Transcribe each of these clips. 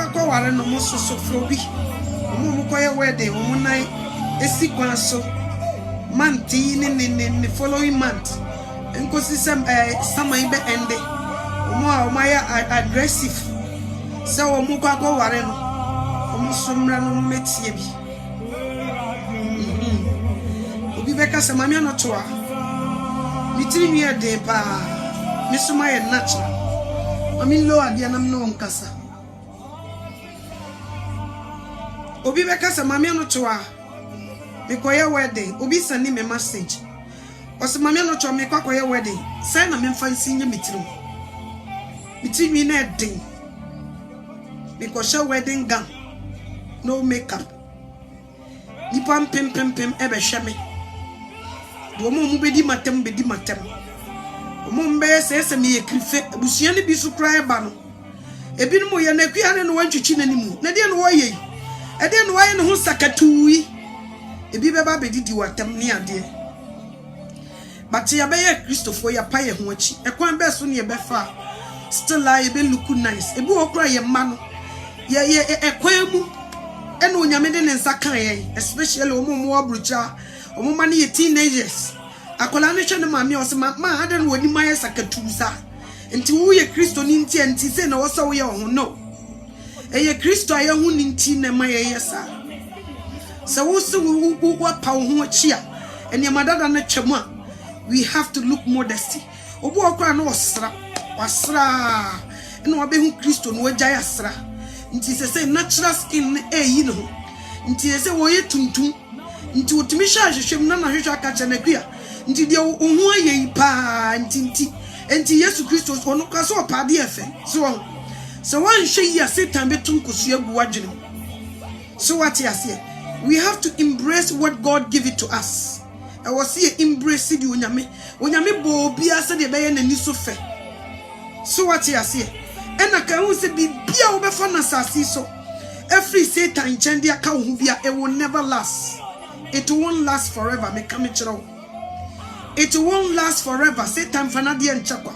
kwa ware no mo so frobi mo koye wedding mo nan esi kwan so month ni following month nkosi saman be ende mo ya aggressive so mo kwa ware no mo so mra no metie bi obi beka se mami anoto a mitiri mi ede pa mi so my natural mami lo ade na no nkasa obi beka se mami anoto a me koye wedding obi send me message o se mami anoto me kwa koye wedding say na me mfa nsi nya mitiri mi na ede because she wedding gown no makeup ni pam pem ebe hweme do mo bedi matem mo mbe se me yekrife abusua ne bi so kra eba no ebi no ye na kwia ne no wantwichi nanimu na de no woye e de no woye ne ho sakatui ebi beba bedidi watam ne ade but ya be ye Christopher ya pa ye ho achi e kwan be so ne ye be fa still I be look nice ebi wo kra ye ma no ye e kwan mu eno onyame de ne nsa kan ye especially omo abrucha omo ma ne teenagers akola ne hwe ne maami o se ma ade no wani maye sakatuza enti wo ye Kristo ni enti se na wo so wo ye ho no ye Kristo aye hu ni nti na maye yesa se wo se wo pa ho achi a ene madada na twam a we have to look modesty obo okra na wasra ene wo be hu Kristo no wagya yasra nti se natural skin yi no nti se wo ye tuntum nti otimi sha hwehwem na hwehwe aka chanakua nti de ohu ayi pa nti Yesu Kristo ono ka so pa de efe so wan hwe ya Satan betum kosu agu adwene so what you say we have to embrace what God give it to us I was see embrace the onyame bo bia se de be ye nani so fe so what you say ena ka hu se bibia wo be fa na sasi so every Satan chende aka hu bia it will never last. It won't last forever. Me come it won't last forever. Satan fanadi and chakwa.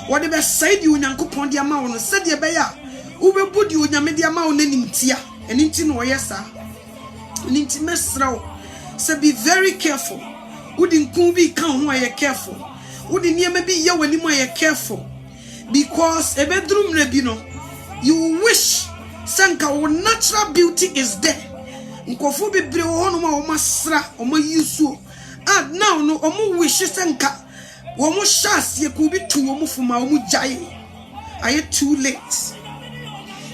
What the best side you nyankopon dia ma wono said ye be ya. Ube budi onyame dia ma wono nimtia. Eninti no yesa. Eninti mesra. So be very careful. Udi nku bi kan ho aye careful. Udi niam bi ye wani mo aye careful. Because a bedroom rebino you wish sanka wo natural beauty is there. Nkofu bebre wo no ma wo masra o ma yusu now no o mu wish senka wo mu shas ye ku bi tu wo mu fuma wo mu jaye aye too late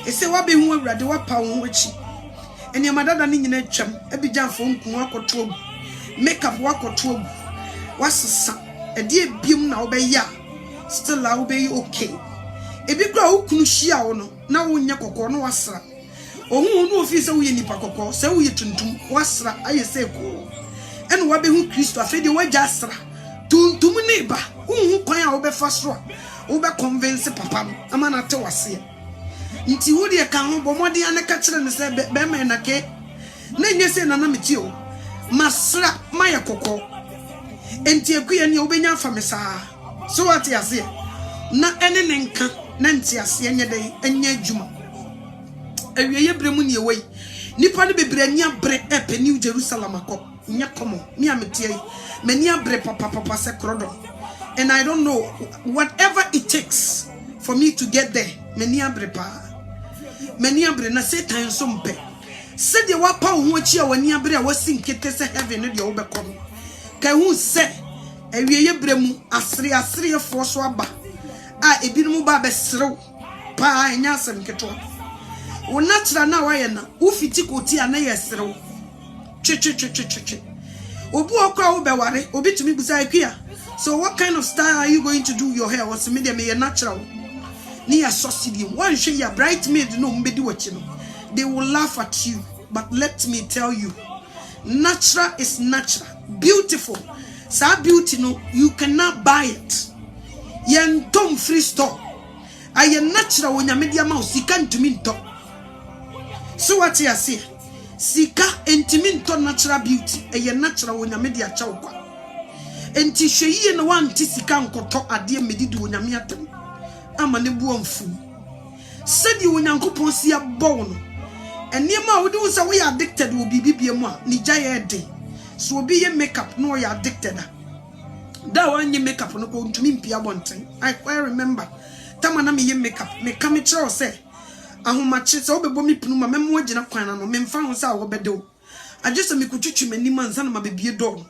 ese wa be hu awrade wa pa wo achi ene madada ni nyina twam abigyanfo nku akoto makeup wakoto ogu wasesa ede ebiem na wo be ya still la wo be okay ebi kura wo kunu hia wo no na wo nya kokko no wasra ohun no ofise wo ye nipa kokko se wo ye tuntum wasra aye se ko ene wa be hu Kristo afede wagya asra tuntum ne ba hu kwan a wo be fa so wo be convince papa no amana te wase nti wo de ka ho bomode ane ka kire ne se be ma na ke na nye se na na meti o masra maye kokko enti akuya ne wo be nya fa me saa so what ya se na ene ne nka na nti ase enye den enye adwuma awiye bremu ne wei nipa ne bebre ania bre epe New Jerusalem akọ nya komo mi ametie mani abre papa se krodo and I don't know whatever it takes for me to get there mani abre na Satan so mpe se de wa pa ho achi a wani abre a wasi nkete se heaven no de wo bekom ka hu se awiye bremu asre fo so aba a ebinum ba besrew pa enya asem keto wo natural na wa ye na wo fiti koti ana yesrew che obu okra wo be ware obi tumi busa akua so what kind of style are you going to do your hair was me dey natural ni ya subsidy one hwe ya bridesmaid no mbedi wachi no they will laugh at you but let me tell you natural is natural beautiful sa beauty no you cannot buy it yen tom free store aye natural wonya media ma sika ntumi nto so what you say sika ntumi nto natural beauty aye natural wonya media cha kwa enti hweye no wanti sika nkoto ade medidi wonya me atem ama ne buo mfu said you Nyankopon see a bone. And near my would do so we are addicted will be BBM, Nijaya day. So be a makeup, no, you are addicted. That one you makeup on go to me, Pia Bonting. I quite remember. Tamana me makeup, me come it say. And who much it's over me pluma, memoir, and a quan, and men found our bedo. I just make you treat many months and my baby a dog.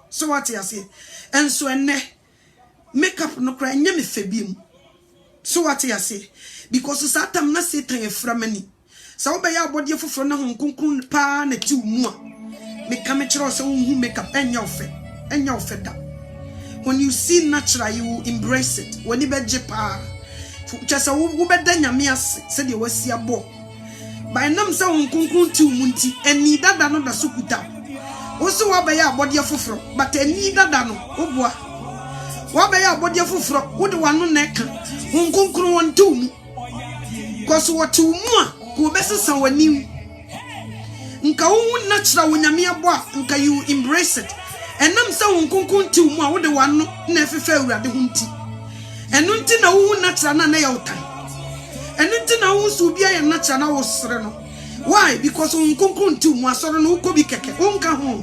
So what I say, and so and makeup no cry, me febium. So what I say, because Satam na say time from many. So by your body for front of Hong Kong, pa, and 2 more. Me come it so who make up and your fed up. When you see natural, you embrace it. When you be jepa, just a who better than your said you was your boy. By nam sa Hong Kong 2 munti, and neither than the sukuta. Also, what by your body of fro, but a neither than Oboa. What by your body of fro, what the one neck, Hong Kong 1 2. Cause what 2 more. Go best someone new. Nka wu natural when you nka you embrace it. And nam sa Hong Kong 2 more with the one na fefe ura de hunti. And nunti na wu natural na ya utan. And nunti na wu su bia ya natural na wo sere no. Why? Because Hong Kong 2 more so no ko bi keke. Unka ho.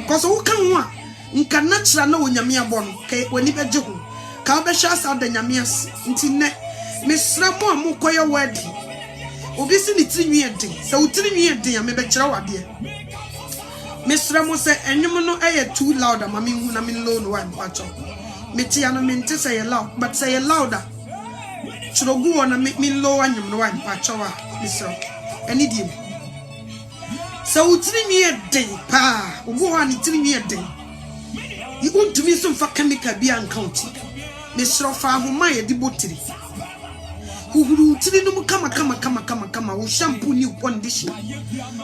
Cause wu kan ho a nka natural na wo nyame abo no. Kai wani be je ho. Ka be sha sa da nyame as. Nti ne Misra mo amukoya wedding. Obi si ni tiri eden. Se utiri eden ya me be kira wade. Misra mo se enyum no too loud ama me hu na me low no wan pacho. Me ti ya no me nte say loud, but say louder. Chirogu wona me low anyum no wan pacho wa Misra. Eni dim. Se utiri eden pa, obo wa ni tiri eden. Yi untumi so mfa chemical bi an county. Misra fa ahoma ye di botiri. Who tiri no kama wo shampoo new condition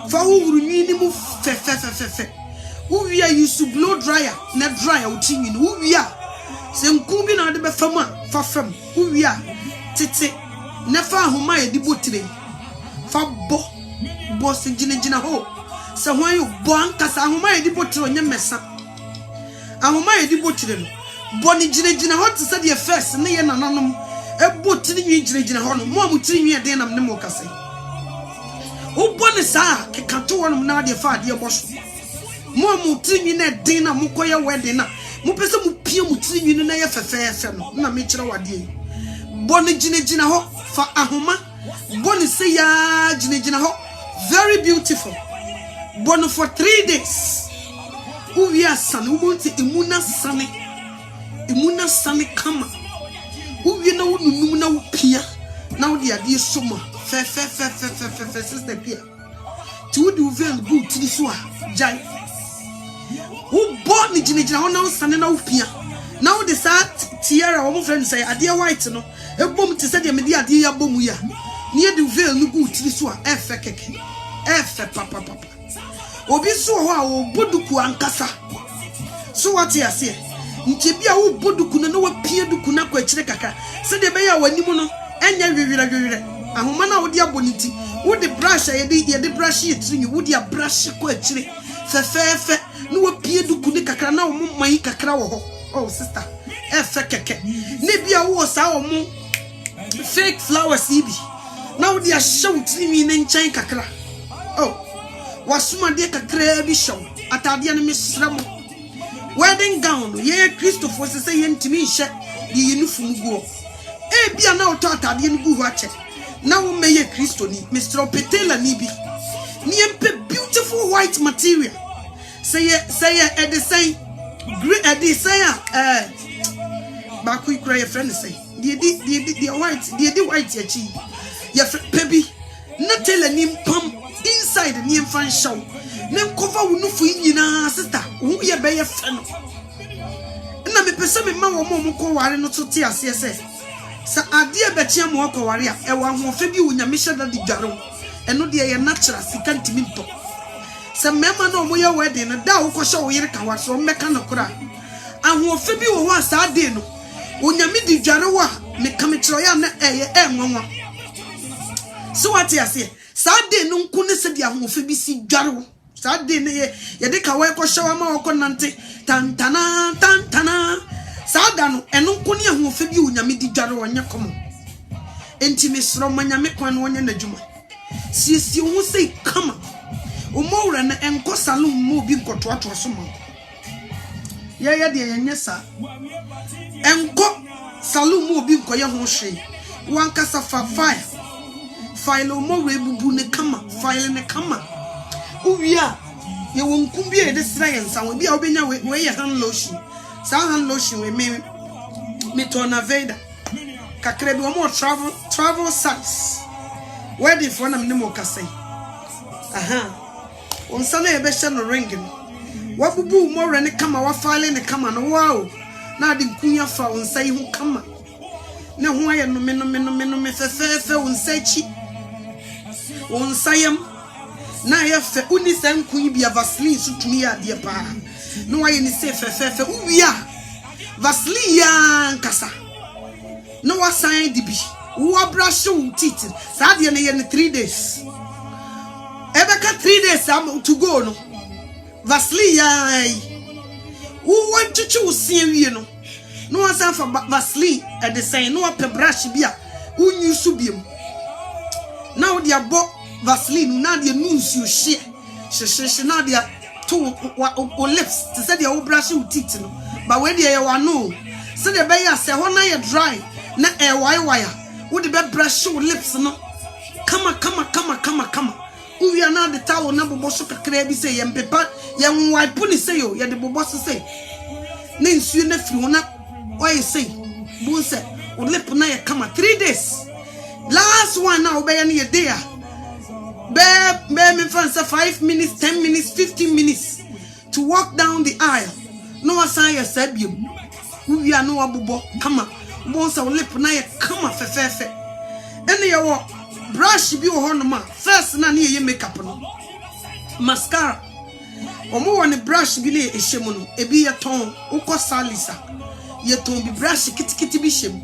fa who ni mu fe who we are used to blow dryer na dryer wo tini who we are se nku bi na de be fam fa fam who we are tete na fa ahoma ye di botire fa bo se gina ho se hwan yo bo ankasa ahoma ye di botire onye mesa ahoma ye di botire no bo ni gina ho tse de first ne ye nananom ebo tiri nwi hono mo amutiri nwi eden nam ne mo kase obo ne saa kekato wonom na de fa de boso mo amutiri nwi na eden na mo koye wedding na mo pese mo pie mo tiri nwi na ye fefefe no na me kire wade bo ne gina ho fa ahoma bo ne se ya gina ho very beautiful bo no for 3 days we are san ubunti imuna sane kama Uwe na wunu na upia na wodi ade soma fe sister pia ti wodi uvel good ti so a jai wo bo ni gina ho na usane na upia na wodi sa tiara wo mo friend say ade white no ebom ti se de me de ade ya bomu ya ni ade uvel no good ti so a efe keke efe papa obi so ho a wo boduku ankasa so what you say nti bia wo boduku na wa pie duku na kwa kire kaka se de be ya wanimu no enya hwehwere ahoma na wo de aboniti wo de brush ye de brush ye tiri wo de brush kwa kire fefefe no wa pie duku ni kakra na wo mai kakra wo ho oh sister efe keke ne bia wo sa wo mo fake flowers ibi na wo de ahyew tiri mi ne nchen kakra oh wasuma de kakra bi show atade na mesra mo wedding gown ye Christopher say ye ntimi hye de uniform guo e bia na oto atade no gu ho ache na wo meye Christo ni Mr. Petela ni bi ni empe beautiful white material say e de say green e de say ba ku ikura your friend say the white ya chi ya pebi na tell ni pam inside ni fan show na cover wo nufu nyina sister wo ye be ye fe no na me pese me ma wo mo ko ware no to ti ase se sa ade e be tia mo ko ware a e wa ho fe bi wo nya me sheda di dwaro eno de ye natural sika ntimi nto sa mema na mo ye wedding na da wo ko hye wo yire ka wa so meka no kura aho fe bi wo ho asa ade no wo nya me di dwaro wa me ka me kiro ya na nwanwa so what you say sa ade no nku ne se di aho fe bi si dwaro Sade ne ye de ka we ko shawa ma ko nante tantana sada no eno ko ne ho fa bi onyame di dware onye komo enti mesro manyame kwan wonye nadwuma siesie wo sei kama omowura na enko salon mo bi nkotoato so mo ye de yenye sa enko salon mo bi nkoye ho hwe wankasa fa file omowura bubu ne kama file ne kama uwia ye wonkum bi e de sra yensa wo bi a obenya we ye hand lotion sa hand lotion we me tona veda kakre bi wo travel size wedding for na me mo kasai onsa na ebe hye no ring no wabubu omowura ne kama wa file ne kama no wow na de nkunya fa onsa yi ho kama ne ho aye no me fefe onsa chi onsa yam na ye fe uni san kun bia vaseline so tumi ya de pa no waye ni se fefe uwia vaseline ya nkasa no wasan dibi wo brush wo teeth sa de ne ye 3 days ebeka 3 days am to go no vaseline ya wo wanchuchu usie wie no wasan fa vaseline e de sen no pe brush bia unyu so biem na wo de abo vaseline na de nunsu hye na de to o lips to say de o brush wo teeth no but we de ye wa no so de be ya say ho na ye dry na e wire wo de be brush wo lips no kama uwi na de tawo na bobo so kakra bi say ye mpepa ye wipe ni say yo ye de bobo so say na nsu na firi ho na o ye say bu say o lip na ye kama 3 days last one na o be ye na ye day me fan say 5 minutes 10 minutes 15 minutes to walk down the aisle no asan ye sabium uwi no wabobo kama bo say o lip na ye kama fefefe ene ye wo brush bi wo hono ma first na ye makeup no mascara omo woni brush bi le ehyem no ebi ye ton uko salisa ye ton bi brush kitikiti bi hyem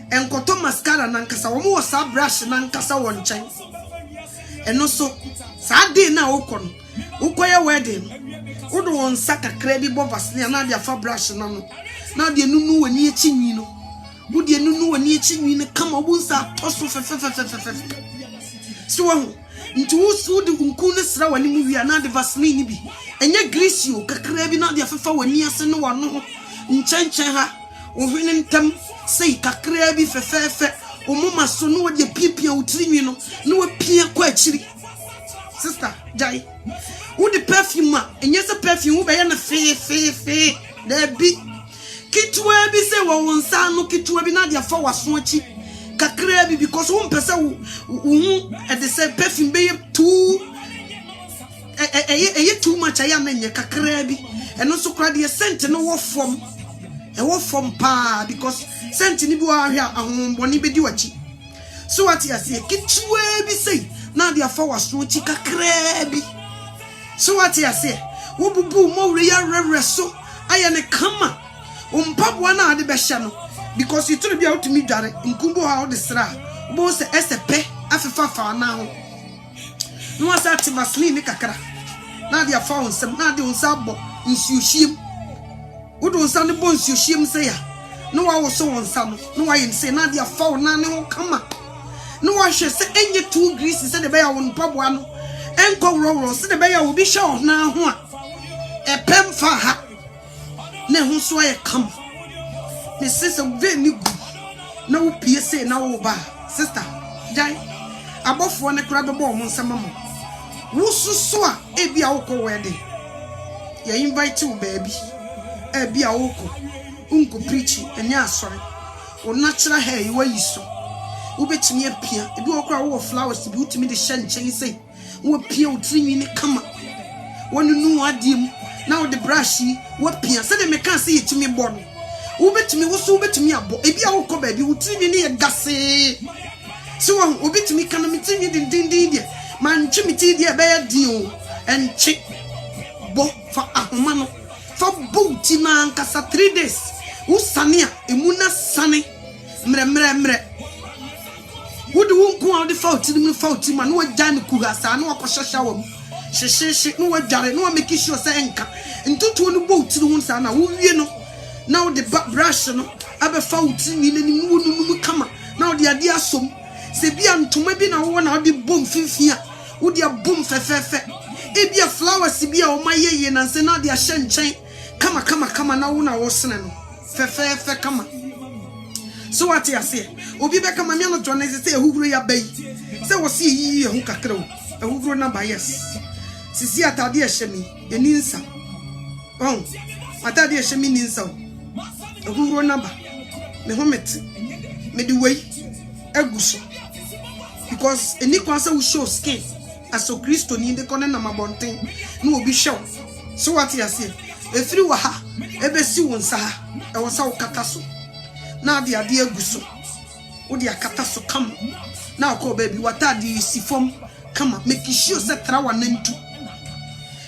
enkoto mascara na nkasa omo wo sa brush na nkasa won chen eno so sa de na ukono ukoye wedding udo won saka kra bi bo vaseline na dia fa brush na no na dia nunu wani echi nwi no wudi nunu wani echi nwi ne kama obunsa toso fe so wo nti wo de nku ne sra wani mu wi na de vaseline bi enye grease o kakra bi na dia fa wani ase no wano nchen ha wo hwene ntam sei kakra bi fe omuma so no de pipia utrinwi no no pia kwa achiri sister jai wo de perfume enye se perfume wo be ya na fe da bi kitwa bi se wo wonsa no kitwa bi na de fa waso achi kakra bi because wo mpesa wo e de se perfume be too too much aya na nye kakra bi eno so kra de scent no wo form pa because scent ni bi wa hwa ahomboni be di wachi so what you say kitwa bi say na de fa waso achi kakra bi so what you say wo bubu mo wure ya rere so aya ne kama mpabwa na ade be hye no because you tell be out to me dare nkumbo ha de sra bo se esepe afefa na ho no asa ti vaseline kakra na de afa onsem na de onsa bo nsuohiem wodo onsa ne bo nsuohiem se ya no wa wo so onsa no wa yin se na de afa na ne ho kama no wa hwe se enye 2 grease se de be ya wo mpabwa no enko woro se de be ya wo bi hye na ho a epem fa ha ne ho so aye kama me sister very good na wo pie say na wo ba sister jai abofo ne kra be bo mo nsama mo wo susu a e bia wo ko wedding ya invite you baby e bia wo ko unko preach enya asore o natural hair you yi so wo betimi apia e bi wo kra wo flowers bi utimi de hye nchen say wo pia utrinwi ne kama wonu nu adiem na wo de brush wo pia se de me kan say yetimi bo no wo betimi wo so wo betimi abo e bia wo ko ba bi utrinwi ne ye gase so wo betimi kan me tinwi din de man chimiti de be ya din o enchi bo fa ahoma no fa bouti na nkasa 3 days wo sane a emuna sane mre wo de wo nko a de fa uti ma no wagya ne kuhasa na wakohyehyɛ wam hyehyehye no wadware no make sure say enka ntutu no bouti no nsa na wo wie no na wo de brush no abefa uti ni nanim wo nunum kama na wo odi ade asom se bia ntoma bi na wo na odi bom fifia odi abom fefefe e bia flowers bia o mayeye na se na odi a hyenchen kama na wo na wo sene no fefefe kama so what you say obi be kama me no to na se ehuguro ya bai se wo se yi ehu kakra o ehuguro na ba yes sisi atade ehemi eninsa atade ehemi ninsa ehuguro na ba me homet me di way eguso because eni kwasa we show skin as a Christo ni de kone na mabonten no obi show so what you say efiri wa ha ebesi wonsa ha e wo sa wo kata so na de ade eguso wo de akata so kam na ko baby watade sifom kama make sure se trawa nantu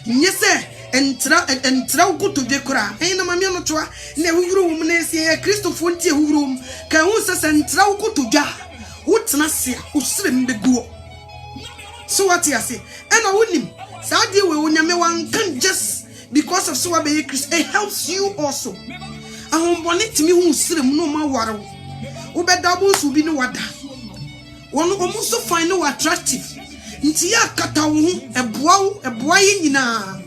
nyese entra ugutu de kura na mami no toa na ehuguru wum na esie Christopher ntie ehuguru wum ka hu se entra ugutu dwa wotena se usire mbeguo so what you say ena wonim sa de we wonyame wan can just because of so abe Christ it helps you also ahombone timi hu usire mu no ma ware wo be double su bi no wada won omuso find no attractive nti ya kata wo hu eboa ye nyina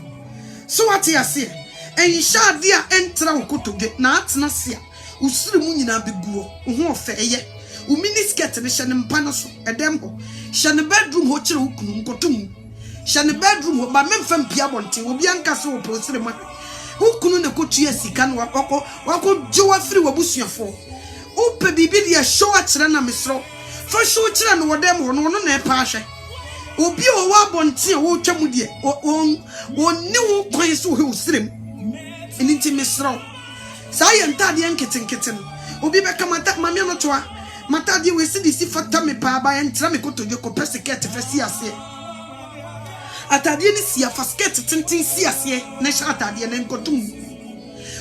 so what you say en sha de a entra ukotodwe na atena se a usire mu nyina beguo hu ofeye u miniskirt ne hye ne mpa no so edem ho hye ne bedroom ho kire ukunu nkotum hye ne bedroom ho ba memfam pia bonte obi anka so wo prosire ma ukunu ne kotu asika no wako jowa firi wabusuafo upe bibi dia show a kire na mesro fa show kire no wodem ho no na epa ahwe obi o wa bonte wo twam die wonni wo kwan so he usirem enti mesro sa ye ntade enketenketen obi be kamata mami no toa matadi we si disi fata me pa ba entra me kotodwe ko persekete fesi ase atade ni sia fasket tintin si ase na sha atade na nkotum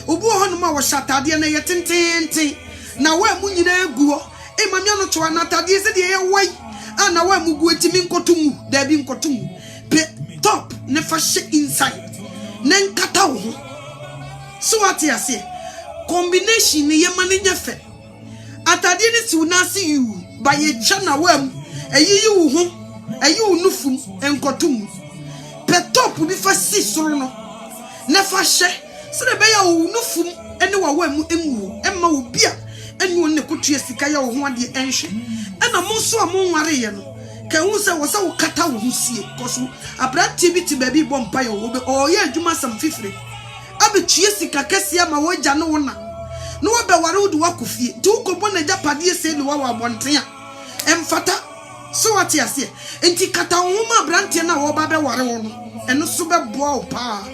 obu ho no ma wo sha atade na ye tintin na wa mu nyina eguo e mami no to na atade se de ye wai ana wa mu gu etimi nkotum da bi nkotum pe top ne fa she inside na nkata wo so what you say combination ni ye mane nyefe atade ni si unasi you ba ye chana wam ayi wu ho ayi unufum enkotum pe top bi fa si soro no na fa hye se be ya unufum ene wa wam enwu emma obi a enwu ne kotu esika ya wo ho ade enhwe ena mo so amonware ye no ka hu se wo sa wo kata wo husie koso abrati bi ti baby bompa ye wo be o ye adwuma sam fifire abetue sika kese ama wo gya no wona no wa be ware wo de wakofie ti wo kobo na japade se ni wa abonten a emfata so what you say enti kata wo ma abrante na wo ba be ware wo no eno so be boa wo pa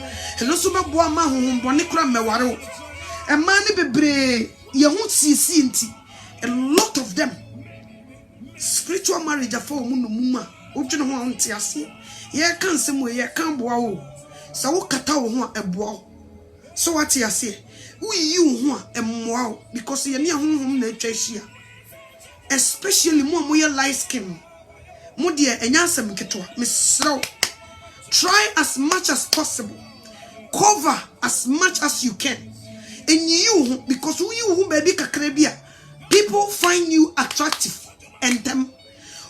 eno so be boa ma hohombone kura me ware wo ema ne bebre ye hu sisi enti a lot of them spiritual marriage afọ mu no mu a odwene ho anti ase ye kan semo ye kan boa wo sa wo kata wo ho eboa wo so what you say we you ho emmoa wo because ye ne honhom na atwa hia especially mo ye light skin mo de enya asem ketwa mesro try as much as possible cover as much as you can and you because you baby kakra bia people find you attractive and them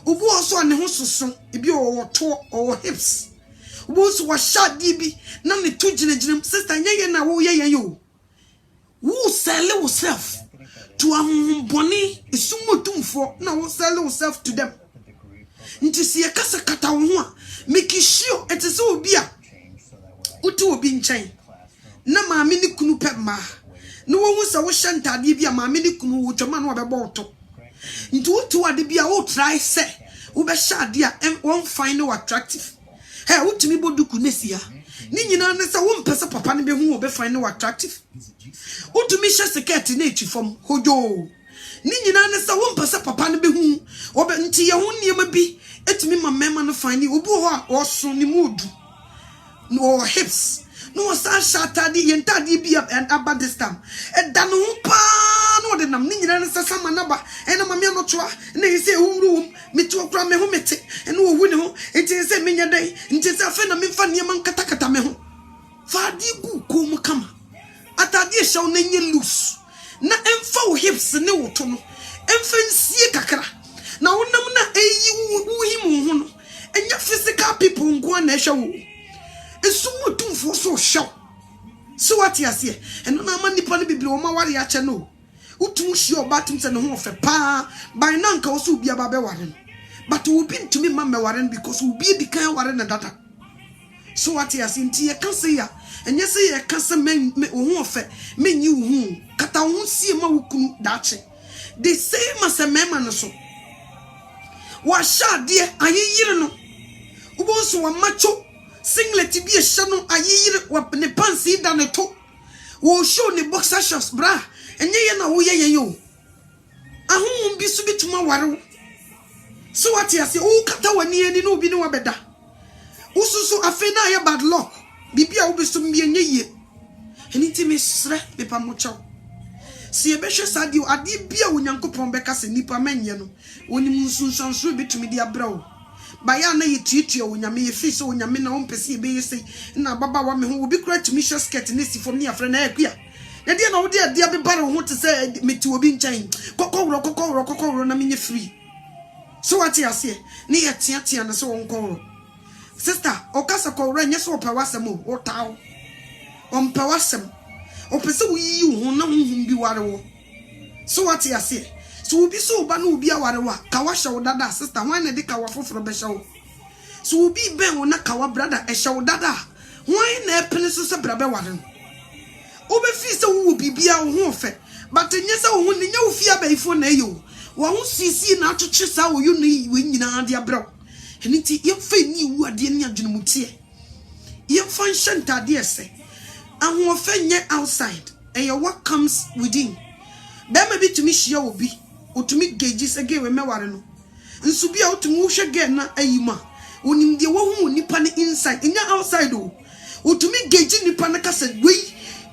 ubu also ane ho soso ebi o to o hips ubu so wa shadi bi na ne to gineginem sister nyeye na wo ye yo wo sell yourself to boni isumotumfo na wo sell yourself to them nti si ye kasa kata wo ho a make sure it is obi a utu obi nchen na maame ni kunu pe ma no wo hu se wo hyantade bi a maame ni kunu wo twama no obebo oto nti utu ade bi a wo try say wo be shade a won find no attractive hey utumi boduku nesia ni nyina ne se wo mpese papa ne be hu wo be find no attractive utumi hye skirt na etwifom hojo ni nyina ne se wo mpese papa ne be hu wo be nti ye hu niema bi etumi mamema no find obu ho a wo so ni mood no hips no sa shatadi yentadi bi and about this time e da no pa no de nam ni nyina ne sasa manaba e na mame no toa na yese humru mi to kura me ho mete e no owu ne ho enti se menya dai enti se afa na me fa niema nkatakata me ho fa di gu ko mu kama atade ehyew na nye loose na emfa wo hips ne wo to no emfa nsie kakra people nko na ehwe wo esumu tumfo so show so what you say and na ma nipa ne bibiri o ma ware ya che no utum hye obatum se ne ho ofe pa by na nka wo so obi aba be ware but we be ntumi ma me ware because we be di kan ware na data so what you say nti ye kan say ya enye say ye kan say me wo ho ofe me nyi wo hu kata wo sie ma wo kunu dache the same as a mema no so wa sha de ayeyire no ubo so wa macho singlet bi e hye no ayeyire wa ne pansi da ne to wo show ne boxer shorts bra enye ye na wo ye yo ahum bi so bituma ware so what you say o kata wani ani no bi ne wa beda ususu afi na ye bad luck bibia wo bi so mbi enye ye eni ti me sre me pa mo chaw si ebe hwe sadio ade bia onyankopon beka se nipa manye no woni munsunsanso bitumi di abrawo baya na yetietie onyame ye fi so onyame na ompese ebe yesi na baba wa me ho obi kura tumi short skirt ne si fom ne afre na akua na de na wo de ade abebare ho te se meti obi nchen kokowro na menye free so what you say ne ye tiatia na so wonkowro sister okasa kowro nye so opawasem o tawo ompawasem opese wo yi wo na honhum bi ware wo so what you say so obi so ba na obi aware wa ka wa hye wo dada sister hwan na de ka wa foforo be hye wo so obi ben wo na ka wa brother e hye wo dada hwan na epene so se brabe ware no obi fi se wo bibia wo ho fe but nye se wo ho ne nya wo fi abaifo na eyo wo ho sisi na atwetwe sa wo yu no we nyina de abra eniti ye fa ni wu ade ni adwenemutie ye fa nhanta de ese aho fa nye outside and what comes within there may be to me shia obi otumi gauge se ge we meware no nsu bia otumi wo hwe ge na ayima onim de wo hu nipa ne inside enya outside o otumi gauge nipa na kasa we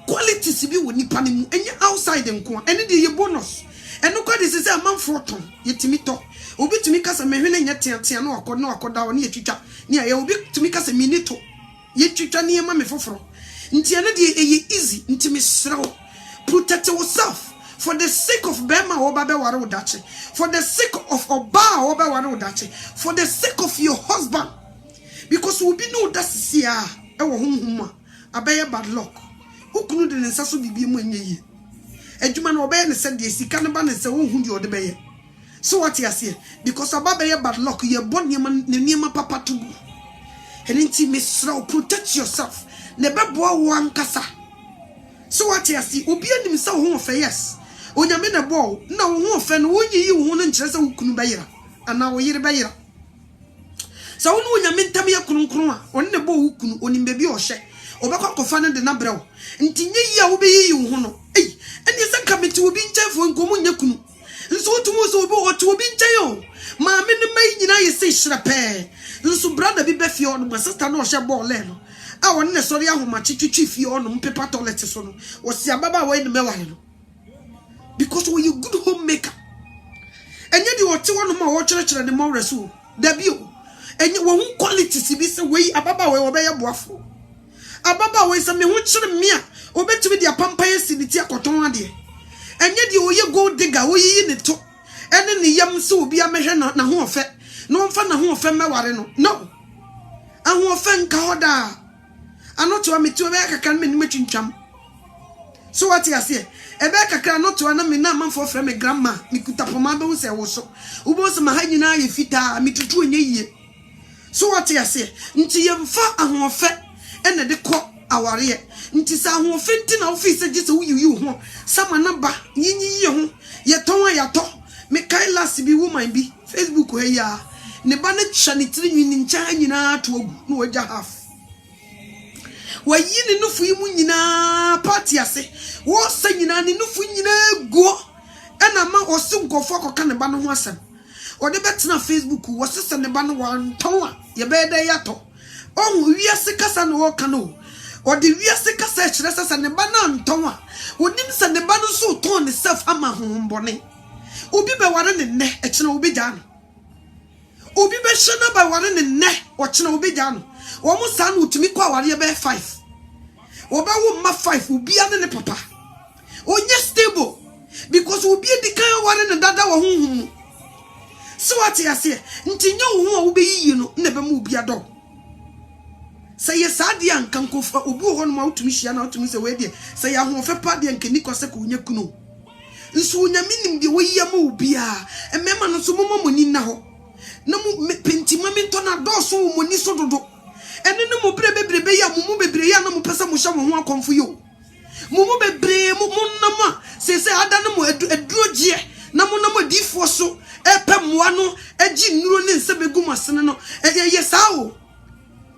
qualities bi wo nipa ne mu enya outside nko ene de ye bonus eno kwa de se amanfo ton yetimi to obi tumi kasa mehwene nya tiatia na akoda wo ne yetwitwa ne ya obi tumi kasa minito yetwitwa ne ma me foforo nti ene de eye easy nti me srew protect yourself for the sake of Bema Obabe Waro Dache, for the sake of Oba Oba Waro Dache, for the sake of your husband, because we be no that's here, ewo huma, abaya bad luck. Who couldn't den sasu bibi mwenye? Ejuma no obey and said yes, he can't ban and say who you the bay. So what you say? Because abaya bad luck, you're born Nema Papa to go. And intimacy, protect yourself. Never boa one kasa. So what you see? Obian himself home for yes. Onyame na bo na wo ho fe no wonyi wo no nkyere se wukunu bayira ana wo yire bayira sa wo no onyame ntam ya kronkron a won ne bo wukunu onim be bi o hye obekwa kofa ne de na brew nti nye yi a wo be yi wo ho no ei ene se kameti obi nkyefo nkomu nya kunu nso otumu so obi otu obi nkyeyo ma me ne mai nyina ye se hyerepe nso brother bi be fie ono ma sister no hye ball le no a won ne sori ahoma twitwi fie ono mpepa toilet so no wo si ababa wo ne meware no because we you good homemaker and yet you watch one more church and the more resu debut and you won't quality si be say we ababa we obey boafo ababa we say me ho kire me a obetumi dia pampa yesiniti akoton ade and yet you ye gold digger we yi ne to ene ne yam so obi amehwe na ho ofe no mfa na ho ofe meware no aho ofe nka hoda anoto ametu be akakan me ni twintwam so what you say ebe kakra no to na me na manfo frɛ me grandma me kutapoma be wo se wo so ubo se ma ha nyina ye fita me tutu onye yie so what you say nti ye mfa ahofe ene de kɔ aware nti sa ahofe nti na office gye se wo yiyi ho sama na ba yinyi ye ho ye ton ya to me kai last bi woman bi Facebook he ya ne ba ne twa ne tiri nwini ncha nyina to ogu no wagya half wayini nufu yimu nyina party ase wo sa nyina ne nufu nyina guo ena ma osi nkofo akoka ne ba no ho asem ode betena Facebook wo sese ne ba no wanton a ye be da yato on wiase kasa no wo kano ode wiase kasa kire sese ne ba na nton a onim se ne ba no so ton ne self ama ho mbone obi be ware ne ne e kire obi gya no obi be hye na ba ware ne ne o kire obi gya no wo mo sa no utumi kwa ware be 5 wo ba wo ma 5 obi ane ne papa onye stable because obi di kan ware ne dada wo honhum so what you say nti nya wo ho a wo be yiyi no na be mu obi ado say yes adian kan ko fa obi ho no ma utumi hia na utumi se we de say ya ho fe pa de nka ni ko se ko nya kuno nso onyame nim de we yam obi a emema no so momo moni na ho na mu pentima me to na do so moni so dodo ene ne mo bebrebe ya mo bebre ya na mo pesa mo hya mo ho akomfo yo mo bebre mo nama se ada na mo edurogie na mo difo so epe moa no agi nuro ne nse begum asene no yesawo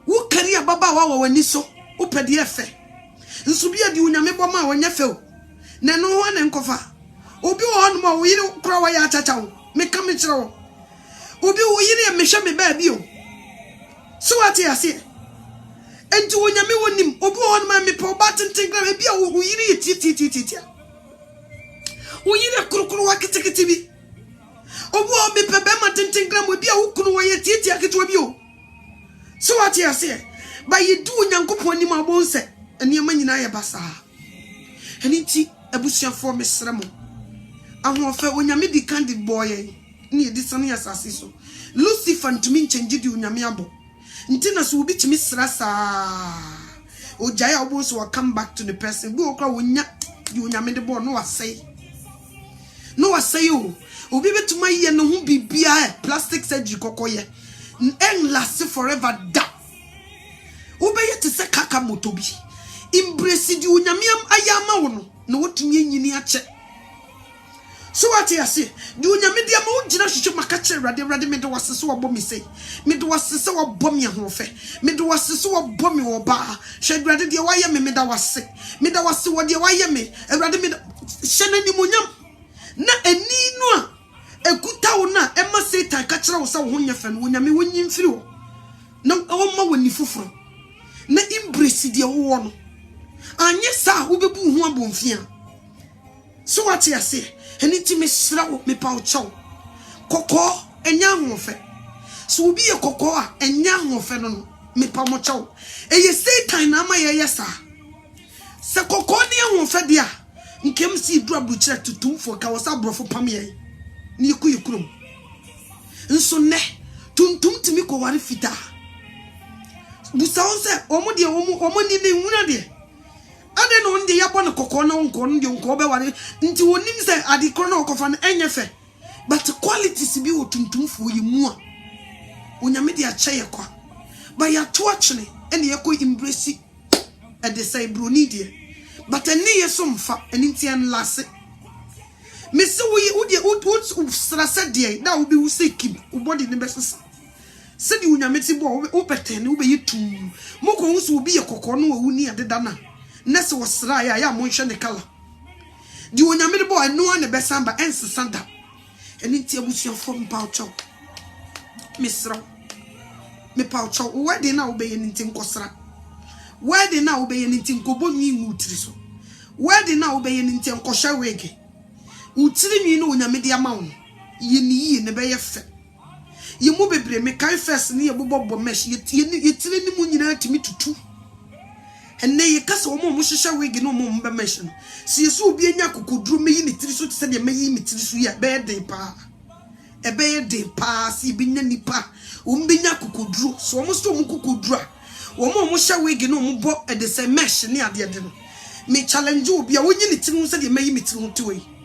wo kari ababa wa wani so wo pede efe nso bia di onyame boma wanya fe o na no ho na nkofa obi wo no ma wo yire kura wa ya achacha wo me ka me kire wo obi wo yire me hwe me ba bi o so ati ase enti onyame wonim obi wo no ma me po ba tentengra bia wo yire titi wo yire kurukuru wa kitikiti bi obi wo me pe be ma tentengra mo bia wo kunu wo ye titi akitwa bi o so what you say by you do nyankopon ni mabonse enema nyina ye basa eniti abusuafo mesremo ahofa onyame di candid boy ni edisane asase so Lucifer ntumi change di onyame abo ntina so obi timi srasa ojaya obo so come back to the person bi okra wonya di onyame de bo no wasai o obi betuma ye no ho bibia plastic surgery kokoye en last forever da obeye te se kaka motobi embrace di onyamiam ayama wo no na wotumi nyini ache so what you say di onyame dia ma wogina hwehwe makache rade me de wasese wo bom sei me de wasese wo bom ye ho fe me de wasese wo bom wo ba hwe rade dia waye me da wase me da wase wo dia waye me rade me hye ni monyam na ani no a ekuta wo na ema Satan ka kire wo sa wo nya fe no onyame wonyi mfiri wo na wo ma woni fufuro na embrace de wo no anye sa wo bebu hu abomfia so what you say eniti me sra wo me pa wo chaw kokko enya ho fe so obi ye kokko a enya ho fe no me pa mo chaw eye Satan na ma ye yesa se kokko ne ho fe de a nkem si dura buchira tutumfo ka wo sa brofo pam ye ni kuyikurum nso ne tuntum timi ko ware fita busawo se omo de omo ni ne nwuna de ade no ndi yabo ne kokko na nko ndi nko be ware nti wonim se ade kro na okofa na enye fe but qualities bi wo tuntumfo yi mu a onyame de ache ye kwa ba ya to achene ene ye ko embrace e de say broni de but ene ye so mfa ene nti en lase Mese wo strasa de na wo be wo sekim wo body ne besesa se di unyame ti bo wo petene wo be yitum moko wo so obi ye kokko no wo ni adeda na se wo sra ya mo hwe ne kala di unyame de bo eno an besamba ensesanda eni ti abusuafo mpawcho misra me pawcho wo de na wo be ye nti nkosra wo de na wo be ye nti nkobonwi ngutiri so wo de na wo be ye nti nkosha wege utiri nwi no onyame de ama wo ye ni ne be ye fe ye mu bebre me kai first ne ye bobo mesh ye tiri ni mu nyina timi tutu enne ye kasa wo mo hwehwe wege no mo mbe mesh no si yeso obi anya kokoduro meyi ne tiri so tse de meyi me tiri so ya be de pa e be de pa si bi nya nipa wo mbe nya kokoduro so mo sto mo kokoduro wo mo hwehwe wege no mo bo e de se mesh ne ade de no me challenge obi a wonyi ne tiri so de meyi me tiri ho tuwe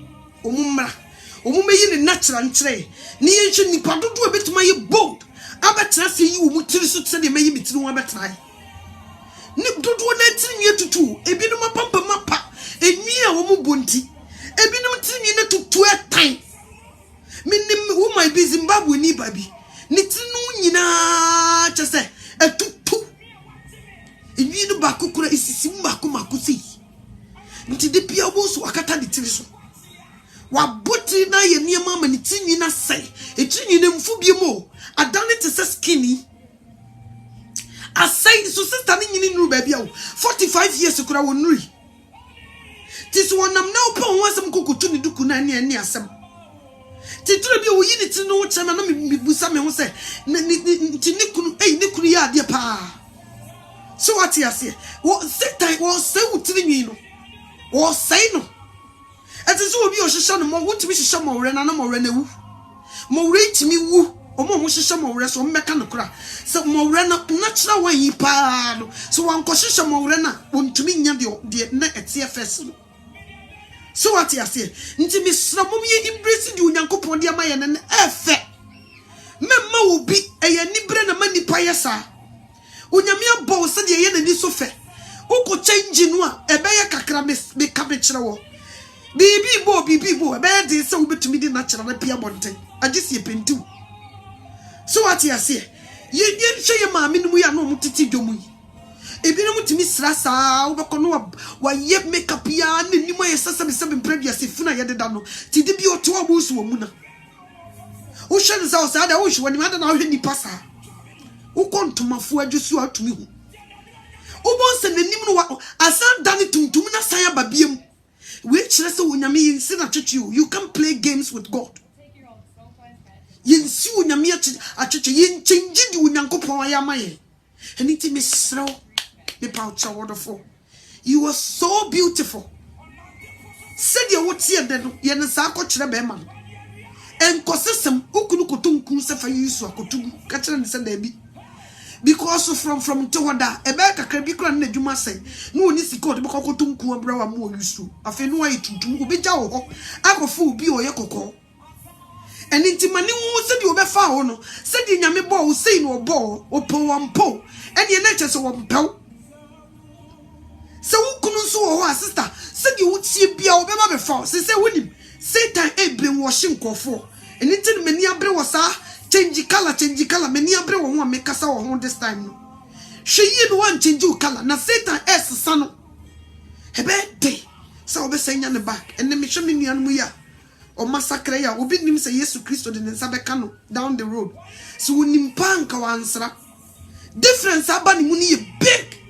omumra omumeyi ne natural ntre ni yenhwe nipa dodo ebetuma ye bold abetra se yi wo mutiri so tse de meyi mitiri wo abetra ni dodo na tiri nwie tutu ebinom apampa mapa enwi a wo mu bonti ebinom tiri nwie na tutu etan minim wo my be Zimbabwe ni babi ni tiri no nyina chese etutu enwi no ba kokura isisi mbako makosi nti de bia wo so akata de tiri so wa boti na ye niema ma ni tinyi na sei etinyi ne mfu biemo adane te se skinny asai so sister ni nyini nuru ba bia 45 years kura wonuri tiso wonam na opa ho asem kokotu ni duku na ne asem titire bia wo yi ni tin no chema na me busa me ho se ni kunu ni kunu ya ade pa so what you say wo sister wo se wutiri nyi no wo sei no ati so obi ohihye no mo wutimi hihye mo wure na mo wure na wu mo wure timi wu omo ho hihye mowre so mmeka no kra se mowre na natural one yi pa no so wan ko hihye mowre na wontumi nya de na etfs no so what you say nti misra mom ye embrace di onyankopon de amaye ne efe memma obi eye nibre na manipa yesa onyame abo se de ye nani so fe uko change no a ebeye kakra me ka be kire wo bibi bo ebeye de se obetumi di na kire na pia bonten agisi e pentu so what you say ye hwe ma amenu ya no mutiti dwomu ebi no mutimi sra saa wobekọ no wa ye makeup ya na nimo ye sasa be previous funa ye deda no ti de bi oto abusu wo mu na wo hwe nsa o saa da wo hwe wani ma da na wo hwe nipa saa wo kontomafo adwusu atumi hu wo bon se nanim no asan dane tuntum na san ababiem we kire se wonyame yinsi na twetwe you can play games with God yinsi wonyame atwetwe yin change di wonyankopon ayamaye eniti misro me pouch wonderful you are so beautiful said you what see den ye ne sa ko kire be man en kosesem okunu kotonku se fa yisu akotugu ka kire ne se da bi because from tohoda ebe kakra bi kra na adwuma sen no oni sika de beko kotonku abra wa mo yisu afi no ayi tuntum obegya wo ho akofo obi oye kokko eni ntimani hu se di obefa ho no se di nyame bo wo sei no obo opo wampo eni na che se wo mpew se wukunu so wo sister se di wutie bia obeba be fa se wonim Satan e brainwash nkofo eni tin mani abre wo sa change color mani abre wo ho amekasa wo ho this time no hwe yi no wan change color na Satan sesa no ebe de sa obesanya ne back ene me hwe me nuan mu ya o massacre ya obi nim se Yesu Kristo de nsa beka no down the road so wonim panka wansra difference abani mu ni big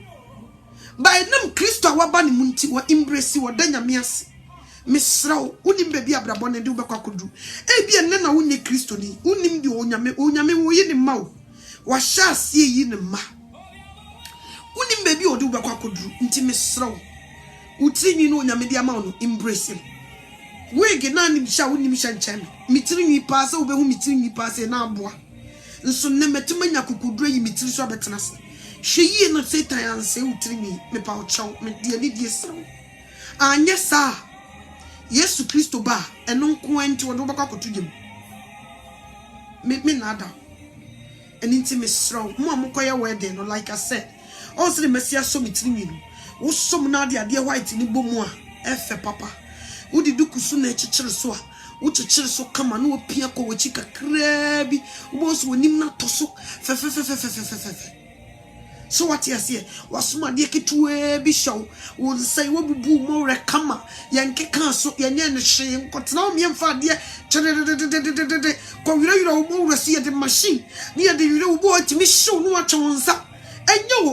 by nam Kristo awaba ni munti wa embrace wo danyame ase misraw unim bebi abrabone de ubekwa kodu ebi enne na wonye Kristo ni unim di onyame wo yi ni mawo wa sha asie yi ni ma unim bebi odi ubekwa kodu nti misraw utinyi no onyame di ama no embrace him wege na ni sha unim sha nchame mitiri ni paase ubehu mitiri ni paase na aboa nso ne metemanya kokudura yi mitiri so abetena se hwe yi no Satan anse utiri ni me pa ochaw me de ni die sraw anya sa Yesu Kristo ba eno nko enti wo do bakwa kotugem me nada enti me sraw mo amokoye wedding no like I said also the Messiah so mitiri ni wo som na de white ni bomu a efe papa wo di dukusu na echichire so a wo chichire so kama na opia ko wachi kakra bi wo so wonim na toso fe so what you say wasoma de ketuwe bi show wo say wo bubu mo rekama yanke kan so yenye ne hye nkotena o miemfa de ko wira wo mo resi de machine ne de wira wo bo atimi show no atwonsa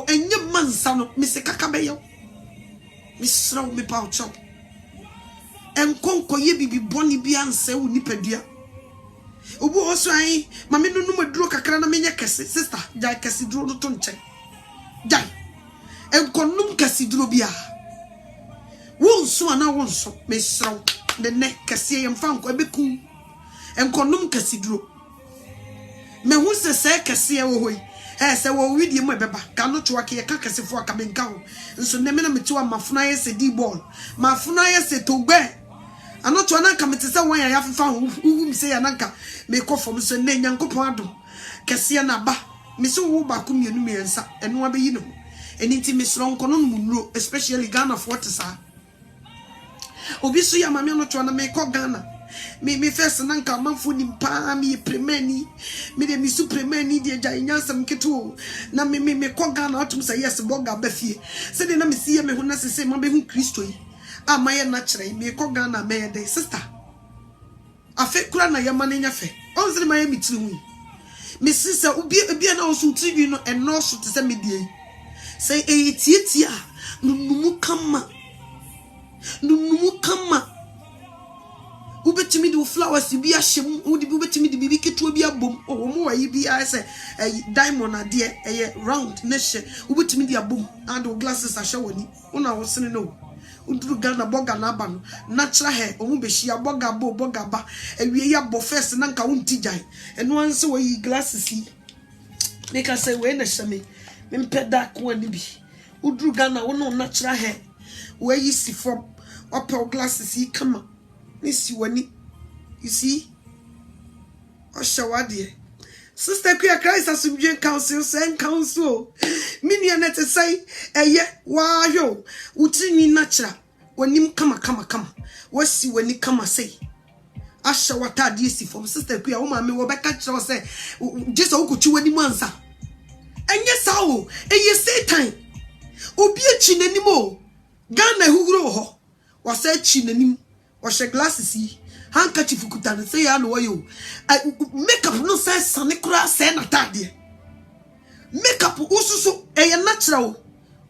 enye mansa no misekaka beyo misra wo me pa ocho enkonko ye bibi boni bi anse wo nipadua obo oso an mame no no maduro kakra na menye kese sister ja kese duro no to nche dai enkonum kese duro bia wonso ana wonso misra de ne kese ye mfa nko ebeku enkonum kese duro me hu se kese wo hoi se wo widie mo ebeba ka no to ake ka kese fo aka menka ho nso ne me na metiwa mafuna ye se di ball mafuna ye se togbe anoto na nka metese won ya yafafa ho wu se ya nanka me kofom so ne nyankopon ado kese na ba me so wo ba ko mienu miensa eno abeyi no eni nti me sro nkono mu nuro especially Ghana for tsa obi so ya mame no to na me ko Ghana me first nanka manfo ni pa me premeni me de mi supremeni de ja nyansam keto na me ko Ghana atum say yes boga ba fie se de na me sie me ho na sese ma be hu Kristo yi amaye na kire me ko Ghana me de sister afe kura na yama na nyafe onzire ma ye mitiri hu me sister obi na osu tiri no eno so te se me die say tietia nunumu kama ubetimi de flowers bi ahyem ubetimi de bibi keto bi abom mo wayi bi say diamond ade round na hye ubetimi de abom and glasses ahye woni una wo sene no uduru Ghana boga na aba no natural hair omu behia boga ba ewie ya bo first na nka wonti jai eno anse wo yi glasses yi make us say we na shame me mpeda ko ani bi uduru Ghana wo no natural hair we yi si from upper glasses yi kama ni si wani you see o shawade Sister Queer Christ Assumption Council, Saint Council. Minion at a say, wah yo, utini natural. When him come. What's see when he come say? Asha what I did from Sister Queer, woman, me will back at you say, just all good to any mansa. And yes, how, and yes, say time. Obi a chin anymore. Ghana who grow ho. Was said chin any, was your glasses. Handkerchief kutana say ya no you makeup no say sanekura say na tade makeup ususu natural